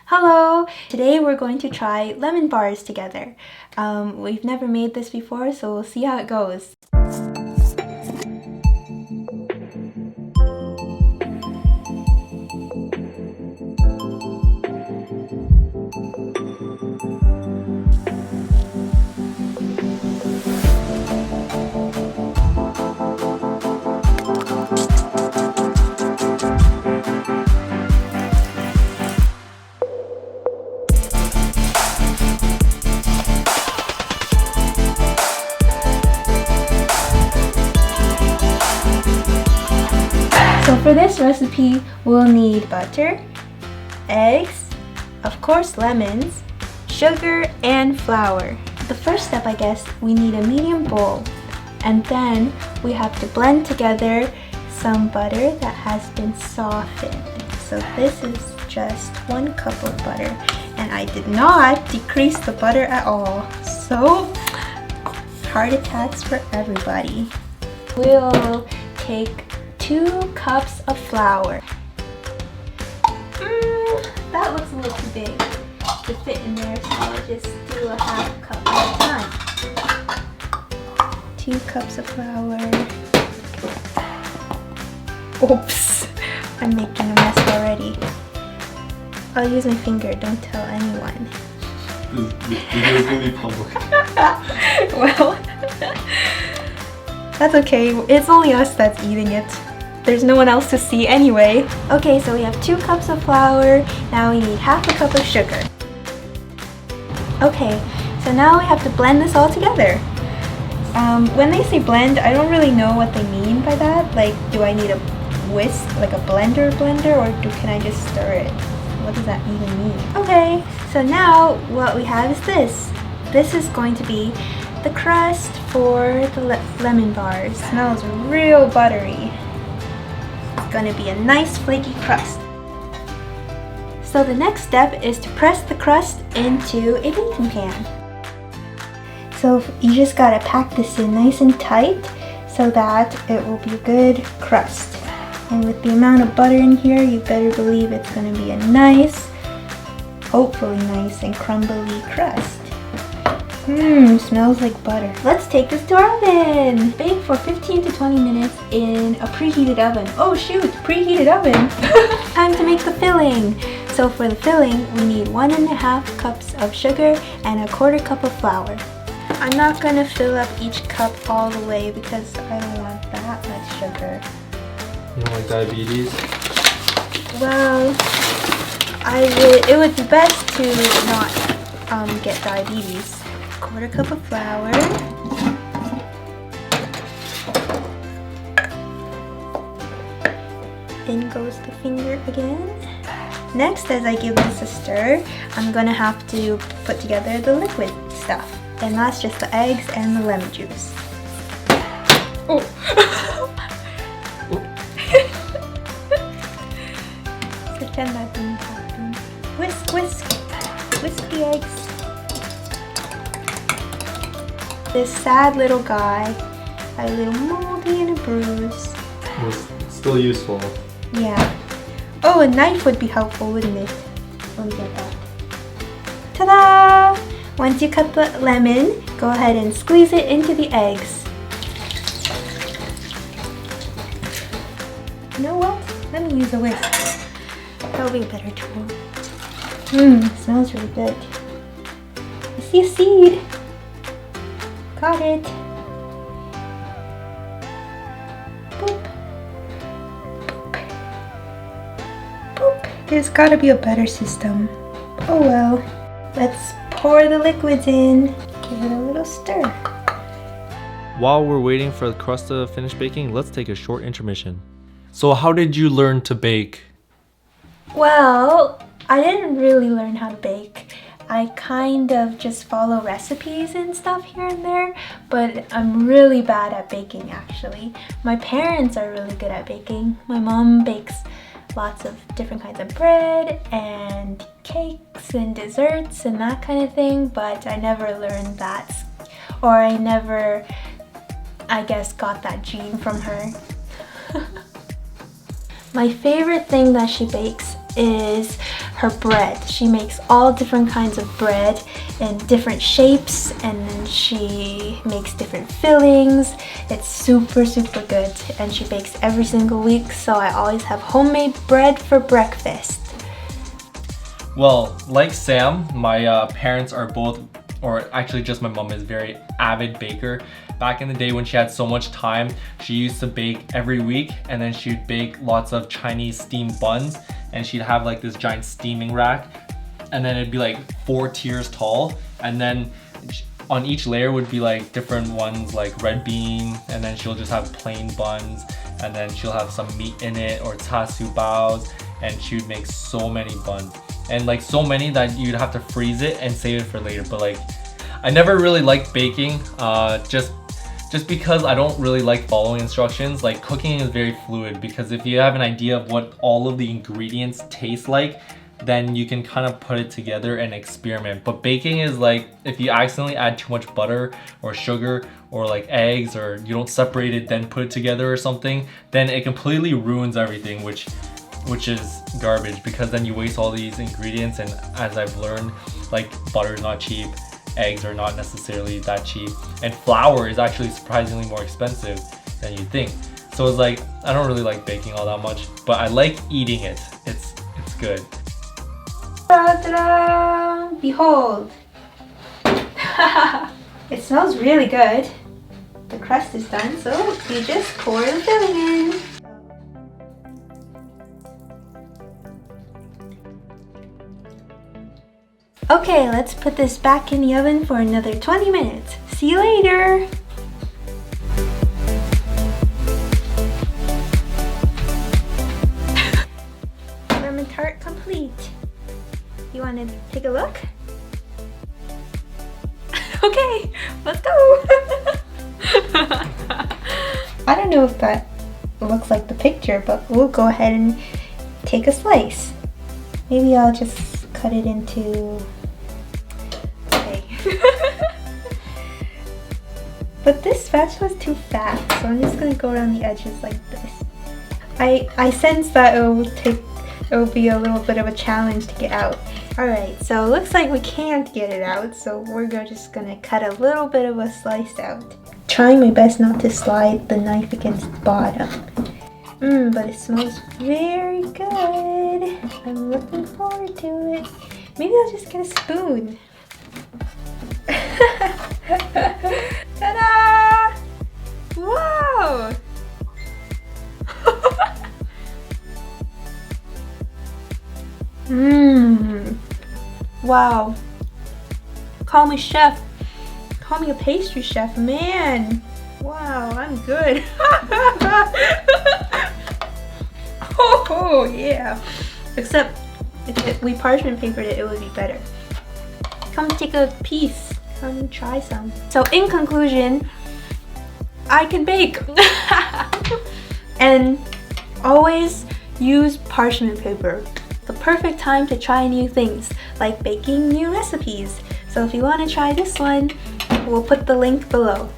Hello! Today we're going to try lemon bars together. We've never made this before, so we'll see how it goes. So for this recipe, we'll need butter, eggs, of course lemons, sugar, and flour. The first step, I guess, we need a medium bowl. And then we have to blend together some butter that has been softened. So this is just 1 cup of butter. And I did not decrease the butter at all. So, heart attacks for everybody. We'll take 2 cups of flour. That looks a little too big to fit in there, so I'll just do a 1/2 cup at a time. 2 cups of flour. Oops, I'm making a mess already. I'll use my finger, don't tell anyone. This video is gonna be public. Well, that's okay, it's only us that's eating it. There's no one else to see anyway. Okay, so we have 2 cups of flour. Now we need 1/2 cup of sugar. Okay, so now we have to blend this all together. When they say blend, I don't really know what they mean by that. Like, do I need a whisk, like a blender, or can I just stir it? What does that even mean? Okay, so now what we have is this. This is going to be the crust for the lemon bars. Smells real buttery. It's gonna be a nice flaky crust. So the next step is to press the crust into a baking pan. So you just gotta pack this in nice and tight so that it will be a good crust. And with the amount of butter in here, you better believe it's gonna be a nice, hopefully nice and crumbly crust. Smells like butter. Let's take this to our oven. Bake for 15 to 20 minutes in a preheated oven. Oh shoot, preheated oven. Time to make the filling. So for the filling, we need 1.5 cups of sugar and 1/4 cup of flour. I'm not gonna fill up each cup all the way because I don't want that much sugar. You don't like diabetes? Well, it would be best to not get diabetes. 1/4 cup of flour. In goes the finger again. Next, as I give this a stir, I'm gonna have to put together the liquid stuff. And that's just the eggs and the lemon juice. Oh! Pretend that didn't happen. Whisk, whisk. Whisk the eggs. This sad little guy, a little moldy and a bruise. It's still useful. Yeah. Oh, a knife would be helpful, wouldn't it? Let me get that. Ta-da! Once you cut the lemon, go ahead and squeeze it into the eggs. You know what? Let me use a whisk. That'll be a better tool. Smells really good. I see a seed. Got it. Boop. Boop. Boop. There's gotta be a better system. Oh well. Let's pour the liquids in. Give it a little stir. While we're waiting for the crust to finish baking, let's take a short intermission. So how did you learn to bake? Well, I didn't really learn how to bake. I kind of just follow recipes and stuff here and there, but I'm really bad at baking actually. My parents are really good at baking. My mom bakes lots of different kinds of bread and cakes and desserts and that kind of thing, but I never learned that, or I never, I guess, got that gene from her. My favorite thing that she bakes is her bread. She makes all different kinds of bread in different shapes, and then she makes different fillings. It's super good, and she bakes every single week, so I always have homemade bread for breakfast. Well, like Sam, my parents are both, or actually just my mom is very avid baker. Back in the day when she had so much time, she used to bake every week, and then she'd bake lots of Chinese steamed buns, and she'd have like this giant steaming rack, and then it'd be like 4 tiers tall, and then on each layer would be like different ones like red bean, and then she'll just have plain buns, and then she'll have some meat in it or tasu baos, and she would make so many buns. And like so many that you'd have to freeze it and save it for later. But like, I never really liked baking, just because I don't really like following instructions. Like, cooking is very fluid, because if you have an idea of what all of the ingredients taste like, then you can kind of put it together and experiment. But baking is like, if you accidentally add too much butter or sugar or like eggs, or you don't separate it then put it together or something, then it completely ruins everything, which is garbage, because then you waste all these ingredients. And as I've learned, like, butter is not cheap, eggs are not necessarily that cheap, and flour is actually surprisingly more expensive than you think. So it's like, I don't really like baking all that much, but I like eating it. It's good. Ta-da! Behold! It smells really good. The crust is done, so you just pour the filling in. Okay, let's put this back in the oven for another 20 minutes. See you later! Lemon tart complete. You want to take a look? Okay, let's go! I don't know if that looks like the picture, but we'll go ahead and take a slice. Maybe I'll just cut it into... But this spatula is too fat, so I'm just gonna go around the edges like this. I sense that it will be a little bit of a challenge to get out. Alright, so it looks like we can't get it out, so we're just gonna cut a little bit of a slice out. Trying my best not to slide the knife against the bottom. But it smells very good. I'm looking forward to it. Maybe I'll just get a spoon. Ta-da! Wow! Wow. Call me chef. Call me a pastry chef, man. Wow, I'm good. Oh yeah. Except if we parchment papered it, it would be better. Come take a piece. Come try some. So in conclusion, I can bake. And always use parchment paper. The perfect time to try new things, like baking new recipes. So if you want to try this one, we'll put the link below.